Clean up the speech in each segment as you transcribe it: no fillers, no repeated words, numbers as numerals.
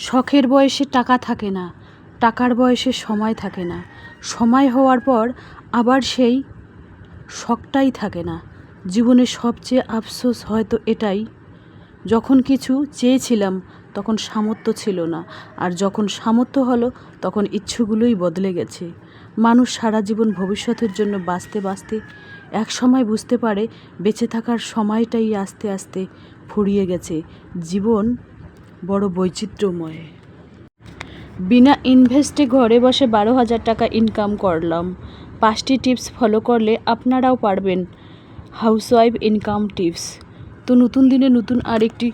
শখের বয়সে টাকা থাকে না, টাকার বয়সে সময় থাকে না, সময় হওয়ার পর আবার সেই শখটাই থাকে না। জীবনের সবচেয়ে আফসোস হয়তো এটাই, যখন কিছু চেয়েছিলাম তখন সামর্থ্য ছিল না, আর যখন সামর্থ্য হলো তখন ইচ্ছুগুলোই বদলে গেছে। মানুষ সারা জীবন ভবিষ্যতের জন্য বাঁচতে বাঁচতে এক সময় বুঝতে পারে বেঁচে থাকার সময়টাই আস্তে আস্তে ফুরিয়ে গেছে। জীবন বড় বৈচিত্র্যময়। বিনা ইনভেস্টে ঘরে বসে 12,000 টাকা ইনকাম করলাম। 5টি টিপস ফলো করলে আপনারাও পারবেন। Housewife income tips. তো নতুন দিনে নতুন আরেকটি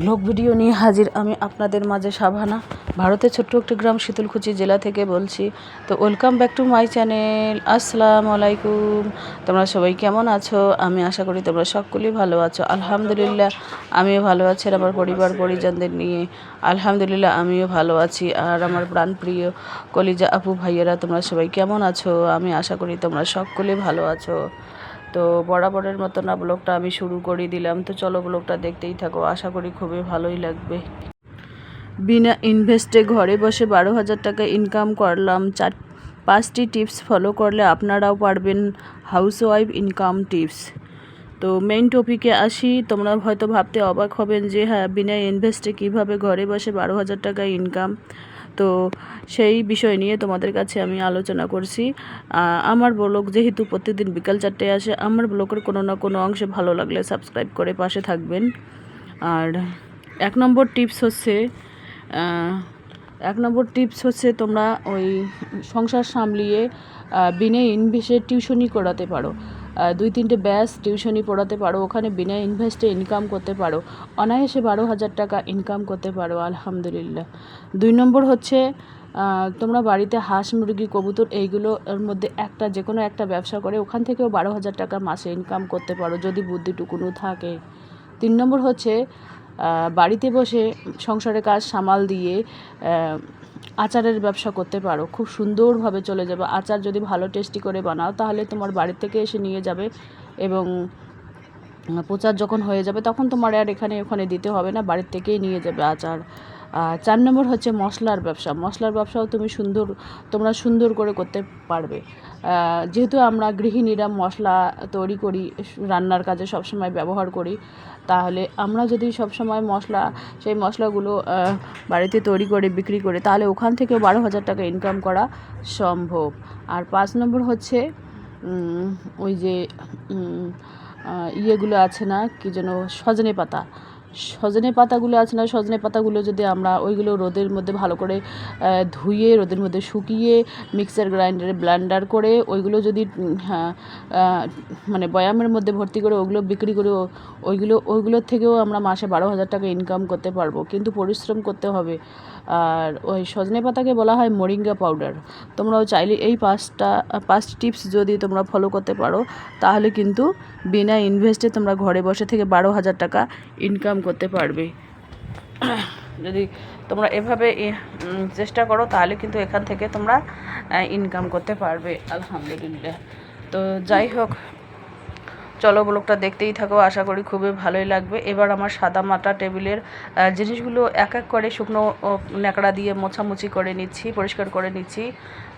ব্লগ ভিডিও নিয়ে হাজির আমি আপনাদের মাঝে সাভানা, ভারতের ছোট্ট একটি গ্রাম শীতলকুচি জেলা থেকে বলছি। তো welcome back to my channel. আসসালামু আলাইকুম। তোমরা সবাই কেমন আছো? আমি আশা করি তোমরা সকলেই ভালো আছো। আলহামদুলিল্লাহ আমিও ভালো আছি, আর আমার পরিবার পরিজনদের নিয়ে আলহামদুলিল্লাহ আমিও ভালো আছি। আর আমার প্রাণপ্রিয় কলিজা আপু ভাইয়েরা তোমরা সবাই কেমন আছো? আমি আশা করি তোমরা সকলে ভালো আছো। তো বরাবরের মতো না ব্লগটা আমি শুরু করে দিলাম। তো চলো ব্লগটা দেখতেই থাকো, আশা করি খুবই ভালোই লাগবে। বিনা ইনভেস্টে ঘরে বসে 12,000 টাকা ইনকাম করলাম। 5টি টিপস ফলো করলে আপনারাও পারবেন। Housewife income tips. তো মেইন টপিকে আসি। তোমরা হয়তো ভাবতে অবাক হবেন যে হ্যাঁ, বিনা ইনভেস্টে কীভাবে ঘরে বসে 12,000 টাকা ইনকাম। তো সেই বিষয় নিয়ে তোমাদের কাছে আমি আলোচনা করছি। আমার ব্লগ যেহেতু প্রতিদিন বিকাল 4টায় আসে, আমার ব্লগের কোনো না কোনো অংশে ভালো লাগলে সাবস্ক্রাইব করে পাশে থাকবেন। আর এক নম্বর টিপস হচ্ছে তোমরা ওই সংসার সামলিয়ে বিনা ইনভেস্টে টিউশনি করাতে পারো। 2-3টে ব্যাচ টিউশনি পড়াতে পারো, ওখানে বিনা ইনভেস্টে ইনকাম করতে পারো। অনায়াসে 12,000 টাকা ইনকাম করতে পারো আলহামদুলিল্লাহ। 2 নম্বর হচ্ছে তোমরা বাড়িতে হাঁস মুরগি কবুতর এইগুলোর মধ্যে যে কোনো একটা ব্যবসা করে ওখান থেকেও 12,000 টাকা মাসে ইনকাম করতে পারো যদি বুদ্ধিটুকুনো থাকে। 3 নম্বর হচ্ছে বাড়িতে বসে সংসারের কাজ সামাল দিয়ে আচারের ব্যবসা করতে পারো, খুব সুন্দরভাবে চলে যাবে। আচার যদি ভালো টেস্টি করে বানাও তাহলে তোমার বাড়ি থেকে এসে নিয়ে যাবে, এবং প্রচার যখন হয়ে যাবে তখন তোমার আর এখানে ওখানে দিতে হবে না, বাড়ির থেকেই নিয়ে যাবে আচার। 4 নম্বর হচ্ছে মশলার ব্যবসাও তোমরা সুন্দর করে করতে পারবে। যেহেতু আমরা গৃহিণীরা মশলা তৈরি করি, রান্নার কাজে সবসময় ব্যবহার করি, তাহলে আমরা যদি সবসময় সেই মশলাগুলো বাড়িতে তৈরি করে বিক্রি করে তাহলে ওখান থেকেও 12,000 টাকা ইনকাম করা সম্ভব। আর 5 নম্বর হচ্ছে ওই যে ইয়েগুলো আছে না, কি যেন, সজনে পাতাগুলো আছে না, সজনে পাতাগুলো যদি আমরা ওইগুলো রোদের মধ্যে ভালো করে ধুয়ে রোদের মধ্যে শুকিয়ে মিক্সার গ্রাইন্ডারে ব্লেন্ডার করে ওইগুলো যদি মানে বয়ামের মধ্যে ভর্তি করে ওগুলো বিক্রি করে ওইগুলোর থেকেও আমরা মাসে 12,000 টাকা ইনকাম করতে পারবো, কিন্তু পরিশ্রম করতে হবে। আর ওই সজনে পাতাকে বলা হয় মোরিঙ্গা পাউডার। তোমরাও চাইলে এই 5 টিপস যদি তোমরা ফলো করতে পারো তাহলে কিন্তু বিনা ইনভেস্টে তোমরা ঘরে বসে থেকে 12,000 টাকা ইনকাম করতে পারবে। যদি তোমরা এভাবে চেষ্টা করো তাহলে কিন্তু এখান থেকে তোমরা ইনকাম করতে পারবে আলহামদুলিল্লাহ। তো যাই হোক, চলো ব্লগটা দেখতেই থাকো, আশা করি খুবই ভালোই লাগবে। এবার আমার সাদা মাটা টেবিলের জিনিসগুলো এক এক করে শুকনো ন্যাকড়া দিয়ে মোছামুছি করে নিচ্ছি, পরিষ্কার করে নিচ্ছি।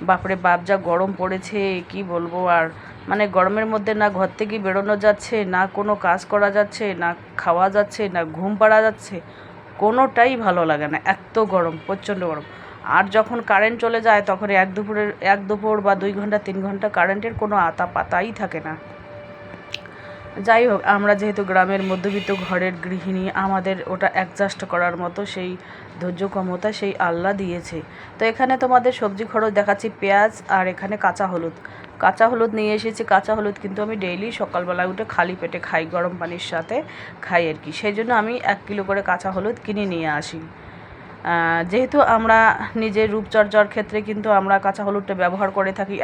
বাপরে বাপ, যা গরম পড়েছে কি বলবো। আর মানে গরমের মধ্যে না ঘর থেকে বেরোনো যাচ্ছে, না কোনো কাজ করা যাচ্ছে, না খাওয়া যাচ্ছে, না ঘুম পাড়া যাচ্ছে, কোনোটাই ভালো লাগে না, এত গরম, প্রচণ্ড গরম। আর যখন কারেন্ট চলে যায় তখন এক দুপুর বা 2 ঘন্টা 3 ঘন্টা কারেন্টের কোনো আতা পাতাই থাকে না। যাই হোক, আমরা যেহেতু গ্রামের মধ্যবিত্ত ঘরের গৃহিণী, আমাদের ওটা অ্যাডজাস্ট করার মতো সেই ধৈর্য ক্ষমতা সেই আল্লাহ দিয়েছে। তো এখানে তোমাদের সবজি খরচ দেখাচ্ছি, পেঁয়াজ, আর এখানে কাঁচা হলুদ নিয়ে এসেছি। কাঁচা হলুদ কিন্তু আমি ডেইলি সকালবেলায় উঠে খালি পেটে খাই, গরম পানির সাথে খাই আর কি। সেই জন্য আমি 1 কিলো করে কাঁচা হলুদ কিনে নিয়ে আসি। যেহেতু আমরা নিজের রূপচর্চার ক্ষেত্রে কিন্তু আমরা কাঁচা হলুদটা ব্যবহার করে থাকি,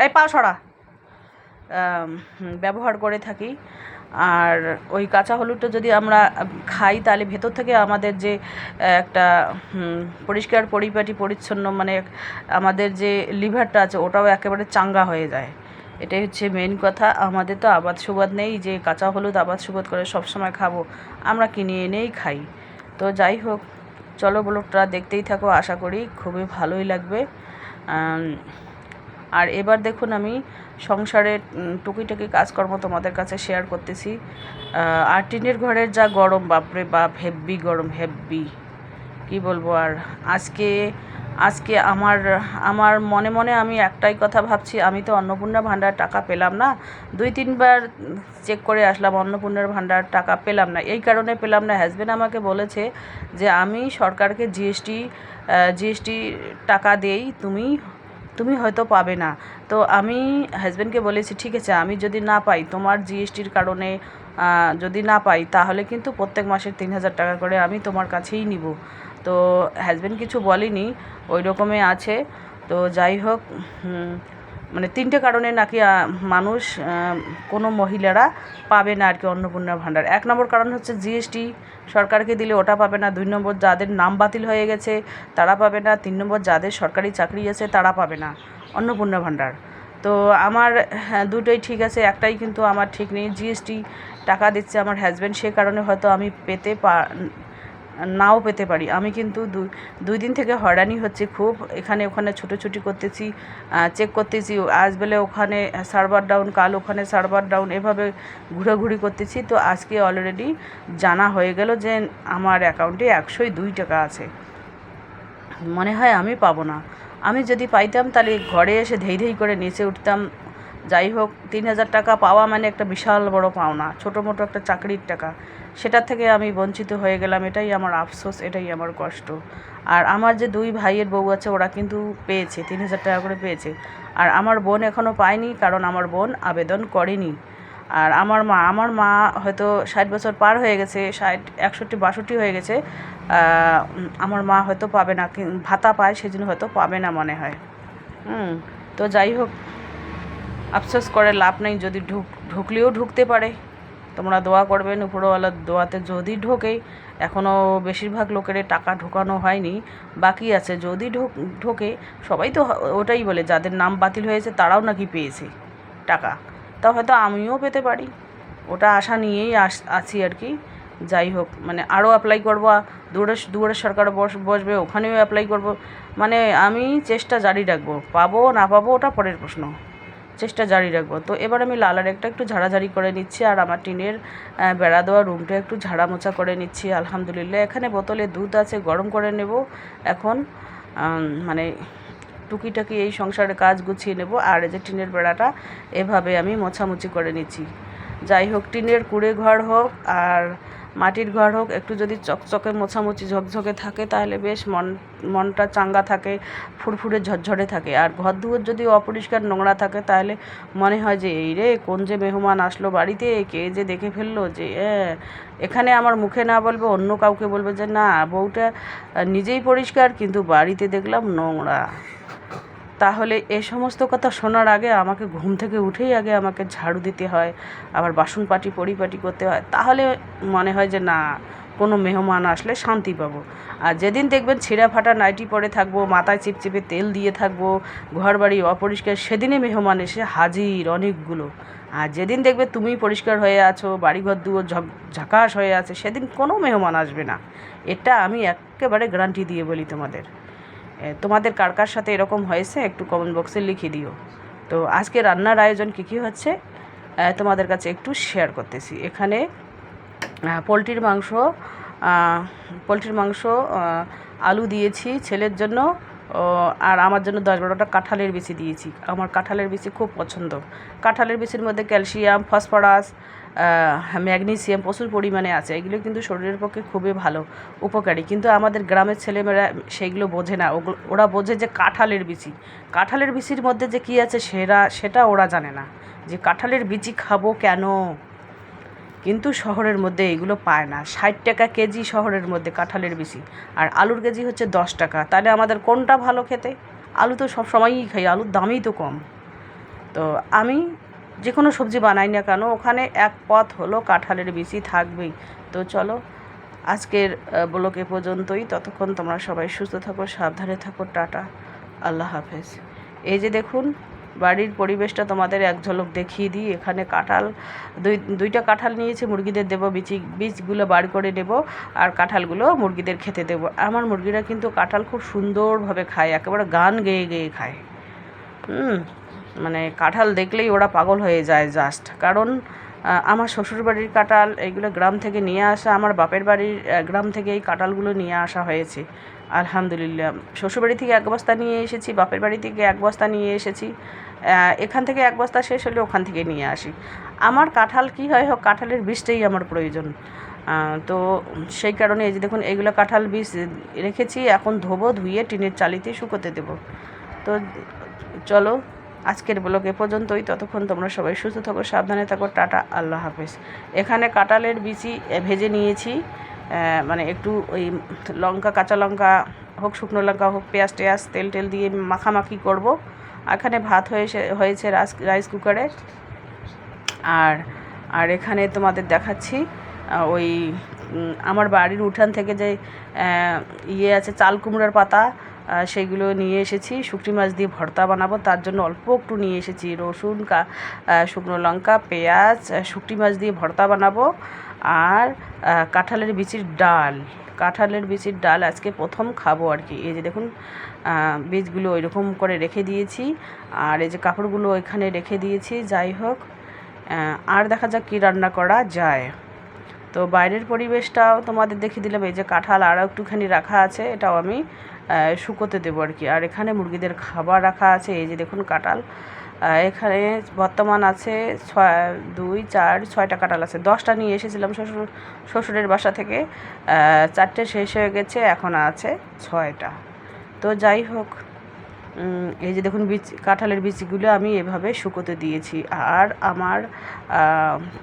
ব্যবহার করে থাকি। আর ওই কাঁচা হলুদটা যদি আমরা খাই তাহলে ভেতর থেকে আমাদের যে একটা পরিষ্কার পরিপাটি পরিচ্ছন্ন, মানে আমাদের যে লিভারটা আছে ওটাও একেবারে চাঙ্গা হয়ে যায়। এটাই হচ্ছে মেন কথা। আমাদের তো আবাদ সুবাদ নেই যে কাঁচা হলুদ আবাদ সুবাদ করে সবসময় খাবো, আমরা কিনে এনেই খাই। তো যাই হোক, চলো ব্লগটা দেখতেই থাকো, আশা করি খুবই ভালোই লাগবে। আর এবার দেখুন আমি সংসারের টুকিটাকি কাজকর্ম তোমাদের কাছে শেয়ার করতেছি। আর টিনের ঘরের যা গরম, বাপরে বাপ, হেব্বি গরম, হেব্বি, কি বলবো। আর আজকে আজকে আমার আমার মনে মনে আমি একটাই কথা ভাবছি, আমি তো অন্নপূর্ণা ভাণ্ডার টাকা পেলাম না। 2-3বার চেক করে আসলাম, অন্নপূর্ণার ভাণ্ডার টাকা পেলাম না। এই কারণে পেলাম না, হাজব্যান্ড আমাকে বলেছে যে আমি সরকারকে জিএসটি টাকা দেই, তুমি হয়তো পাবে না। তো আমি হাজব্যান্ডকে বলেছি, ঠিক আছে, আমি যদি না পাই, তোমার জিএসটির কারণে যদি না পাই, তাহলে কিন্তু প্রত্যেক মাসের 3,000 টাকা করে আমি তোমার কাছেই নিব। তো হাজব্যান্ড কিছু বলেনি, ওই রকমই আছে। তো যাই হোক, মানে 3টে কারণে নাকি মানুষ, কোনো মহিলারা পাবে না আর কি অন্নপূর্ণা ভাণ্ডার। 1 নম্বর কারণ হচ্ছে জিএসটি সরকারকে দিলে ওটা পাবে না। 2 নম্বর যাদের নাম বাতিল হয়ে গেছে তারা পাবে না। 3 নম্বর যাদের সরকারি চাকরি আছে তারা পাবে না অন্নপূর্ণা ভাণ্ডার। তো আমার দুটোই ঠিক আছে, একটাই কিন্তু আমার ঠিক নেই। জিএসটি টাকা দিচ্ছে আমার হাজব্যান্ড, সে কারণে হয়তো আমি নাও পেতে পারি। আমি কিন্তু 2 দিন থেকে হয়রানি হচ্ছে খুব, এখানে ওখানে ছুটোছুটি করতেছি, চেক করতেছি, আজ বেলে ওখানে সার্ভার ডাউন, কাল ওখানে সার্ভার ডাউন, এভাবে ঘোরাঘুরি করতেছি। তো আজকে অলরেডি জানা হয়ে গেল যে আমার অ্যাকাউন্টে 102 টাকা আছে। মনে হয় আমি পাবো না। আমি যদি পাইতাম তাহলে ঘরে এসে ধেই করে নেচে উঠতাম। যাই হোক, 3,000 টাকা পাওয়া মানে একটা বিশাল বড় পাওনা, ছোটো মোটো একটা চাকরির টাকা, সেটার থেকে আমি বঞ্চিত হয়ে গেলাম। এটাই আমার আফসোস, এটাই আমার কষ্ট। আর আমার যে 2 ভাইয়ের বউ আছে, ওরা কিন্তু পেয়েছে, 3,000 টাকা করে পেয়েছে। আর আমার বোন এখনও পায়নি, কারণ আমার বোন আবেদন করেনি। আর আমার মা হয়তো 60 বছর পার হয়ে গেছে, 60, 61, 62 হয়ে গেছে। আমার মা হয়তো পাবে না, ভাতা পায়, সেজন্য হয়তো পাবে না মনে হয়। তো যাই হোক, আফসোস করে লাভ নেই। যদি ঢুকলেও ঢুকতে পারে, তোমরা দোয়া করবেন উপরওয়ালার দোয়াতে যদি ঢোকে। এখনও বেশিরভাগ লোকের টাকা ঢোকানো হয়নি, বাকি আছে। যদি ঢোকে, সবাই তো ওটাই বলে, যাদের নাম বাতিল হয়েছে তারাও নাকি পেয়েছে টাকা। তা হয়তো আমিও পেতে পারি, ওটা আশা নিয়েই আছি আর কি। যাই হোক, মানে আরও অ্যাপ্লাই করবো, দুয়ারে সরকার বসবে, ওখানেও অ্যাপ্লাই করব। মানে আমি চেষ্টা জারি রাখবো, পাবো না পাবো ওটা পরের প্রশ্ন, চেষ্টা জারি রাখবো। তো এবার আমি লালার একটু ঝাড়াঝাড়ি করে নিচ্ছি, আর আমার টিনের বেড়া দেওয়া রুমটা একটু ঝাড়া মোছা করে নিচ্ছি। আলহামদুলিল্লাহ, এখানে বোতলে দুধ আছে, গরম করে নেব এখন। মানে টুকিটাকি এই সংসারের কাজ গুছিয়ে নেব। আর এই যে টিনের বেড়াটা এভাবে আমি মোছামুছি করে নিচ্ছি। যাই হোক, টিনের কুড়ে ঘর হোক আর মাটির ঘর হোক, একটু যদি চকচকে মোছামুছি ঝকঝকে থাকে তাহলে বেশ মনটা চাঙ্গা থাকে, ফুরফুরে ঝরঝরে থাকে। আর ঘর দুয়ার যদি অপরিষ্কার নোংরা থাকে তাহলে মনে হয় যে এই রে, কোন যে মেহমান আসলো বাড়িতে, কে যে দেখে ফেললো, যে এখানে আমার মুখে না বলবে, অন্য কাউকে বলবে যে না, বউটা নিজেই পরিষ্কার কিন্তু বাড়িতে দেখলাম নোংরা। তাহলে এই সমস্ত কথা শোনার আগে আমাকে ঘুম থেকে উঠেই আগে আমাকে ঝাড়ু দিতে হয়, আবার বাসনপাটি পরিপাটি করতে হয়। তাহলে মনে হয় যে না, কোনো মেহমান আসলে শান্তি পাবো। আর যেদিন দেখবেন ছিঁড়া ফাটা নাইটি পরে থাকবো, মাথায় চিপচিপে তেল দিয়ে থাকবো, ঘর বাড়ি অপরিষ্কার, সেদিনে মেহমান এসে হাজির অনেকগুলো। আর যেদিন দেখবে তুমি পরিষ্কার হয়ে আছো, বাড়িঘর দুয়ার ঝাকাশ হয়ে আছে, সেদিন কোনো মেহমান আসবে না। এটা আমি একেবারে গ্যারান্টি দিয়ে বলি তোমাদের। তোমাদের কার কার সাথে এরকম হয়েছে একটু কমেন্ট বক্সে লিখে দিও। তো আজকে রান্নার আয়োজন কী কী হচ্ছে তোমাদের কাছে একটু শেয়ার করতেছি। এখানে পোলট্রির মাংস, আলু দিয়েছি ছেলের জন্য, আর আমার জন্য 10-12টা কাঁঠালের বিচি দিয়েছি। আমার কাঁঠালের বিচি খুব পছন্দ। কাঁঠালের বিচির মধ্যে ক্যালসিয়াম, ফসফরাস, ম্যাগনেসিয়াম প্রচুর পরিমাণে আছে। এগুলো কিন্তু শরীরের পক্ষে খুবই ভালো, উপকারী। কিন্তু আমাদের গ্রামের ছেলেমেয়েরা সেইগুলো বোঝে না। ওরা বোঝে যে কাঁঠালের বিচির মধ্যে যে কী আছে সেটা ওরা জানে না, যে কাঁঠালের বিচি খাবো কেন। কিন্তু শহরের মধ্যে এগুলো পায় না। 60 টাকা কেজি শহরের মধ্যে কাঁঠালের বিচি, আর আলুর কেজি হচ্ছে 10 টাকা। তাহলে আমাদের কোনটা ভালো খেতে? আলু তো সব সময়ই খাই, আলুর দামই তো কম। তো আমি যে কোনো সবজি বানাই না কেন, ওখানে এক পথ হলো কাঁঠালের বিচি থাকবেই। তো চলো, আজকের ব্লগ এ পর্যন্তই। ততক্ষণ তোমরা সবাই সুস্থ থাকো, সাবধানে থাকো, টাটা, আল্লাহ হাফেজ। এই যে দেখুন, বাড়ির পরিবেশটা তোমাদের এক ঝলক দেখিয়ে দিই। এখানে কাঁঠাল দুইটা কাঁঠাল নিয়েছি, মুরগিদের দেবো, বীজগুলো বার করে নেব, আর কাঁঠালগুলো মুরগিদের খেতে দেবো। আমার মুরগিরা কিন্তু কাঁঠাল খুব সুন্দরভাবে খায়, একেবারে গান গেয়ে গেয়ে খায়। মানে কাঁঠাল দেখলেই ওরা পাগল হয়ে যায় জাস্ট। কারণ আমার শ্বশুরবাড়ির কাঁঠাল এইগুলো গ্রাম থেকে নিয়ে আসা, আমার বাপের বাড়ির গ্রাম থেকে এই কাঁঠালগুলো নিয়ে আসা হয়েছে। আলহামদুলিল্লাহ, শ্বশুরবাড়ি থেকে 1 বস্তা নিয়ে এসেছি, বাপের বাড়ি থেকে 1 বস্তা নিয়ে এসেছি। এখান থেকে 1 বস্তা শেষ হলে ওখান থেকে নিয়ে আসি। আমার কাঁঠাল কী হয় হোক, কাঁঠালের বীজটাই আমার প্রয়োজন। তো সেই কারণে এই যে দেখুন, এইগুলো কাঁঠাল বীজ রেখেছি, এখন ধোবো, ধুয়ে টিনের চালিতে শুকোতে দেবো। তো চলো, আজকের ব্লগ এ পর্যন্তই। ততক্ষণ তোমরা সবাই সুস্থ থাকো, সাবধানে থাকো, টাটা, আল্লাহ হাফেজ। এখানে কাঁঠালের বিচি ভেজে নিয়েছি, মানে একটু ওই লঙ্কা, কাঁচা লঙ্কা হোক, শুকনো লঙ্কা হোক, পেঁয়াজ টেয়াজ তেল টেল দিয়ে মাখামাখি করব। এখানে ভাত হয়েছে রাইস কুকারে। আর এখানে তোমাদের দেখাচ্ছি ওই আমার বাড়ির উঠান থেকে যে আছে চাল কুমড়ার পাতা, সেইগুলো নিয়ে এসেছি। শুকনো মাছ দিয়ে ভর্তা বানাবো, তার জন্য অল্প একটু নিয়ে এসেছি। রসুন, শুকনো লঙ্কা, পেঁয়াজ, শুকনো মাছ দিয়ে ভর্তা বানাবো। আর কাঁঠালের বিচির ডাল আজকে প্রথম খাবো আর কি। এই যে দেখুন, বীজগুলো ওইরকম করে রেখে দিয়েছি, আর এই যে কাপড়গুলো ওইখানে রেখে দিয়েছি। যাই হোক, আর দেখা যাক কী রান্না করা যায়। তো বাইরের পরিবেশটাও তোমাদের দেখিয়ে দিলাম। এই যে কাঁঠাল আরও একটুখানি রাখা আছে, এটাও আমি শুকোতে দেবো আর কি। আর এখানে মুরগিদের খাবার রাখা আছে। এই যে দেখুন কাঁঠাল, এখানে বর্তমান আছে 6টা কাঁঠাল আছে। 10টা নিয়ে এসেছিলাম শ্বশুরের বাসা থেকে, 4টে শেষ হয়ে গেছে, এখন আছে 6টা। তো যাই হোক, এই যে দেখুন কাঁঠালের বীজগুলো আমি এভাবে শুকোতে দিয়েছি। আর আমার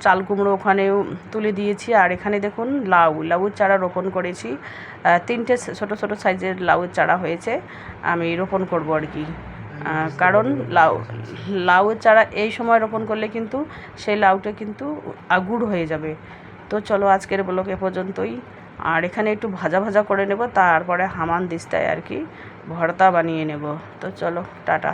চাল কুমড়ো ওখানেও তুলে দিয়েছি। আর এখানে দেখুন লাউর চারা রোপণ করেছি, 3টে ছোটো ছোটো সাইজের লাউয়ের চারা হয়েছে, আমি রোপণ করব আর কি। কারণ লাউয়ের চারা এই সময় রোপণ করলে কিন্তু সেই লাউটা কিন্তু আগুড় হয়ে যাবে। তো চলো, আজকের ব্লগ এ পর্যন্তই। আর এখানে একটু ভাজা ভাজা করে নেব, তারপরে হামান দিস্তায় আর কি ভর্তা বানিয়ে নেব। তো চলো, টাটা।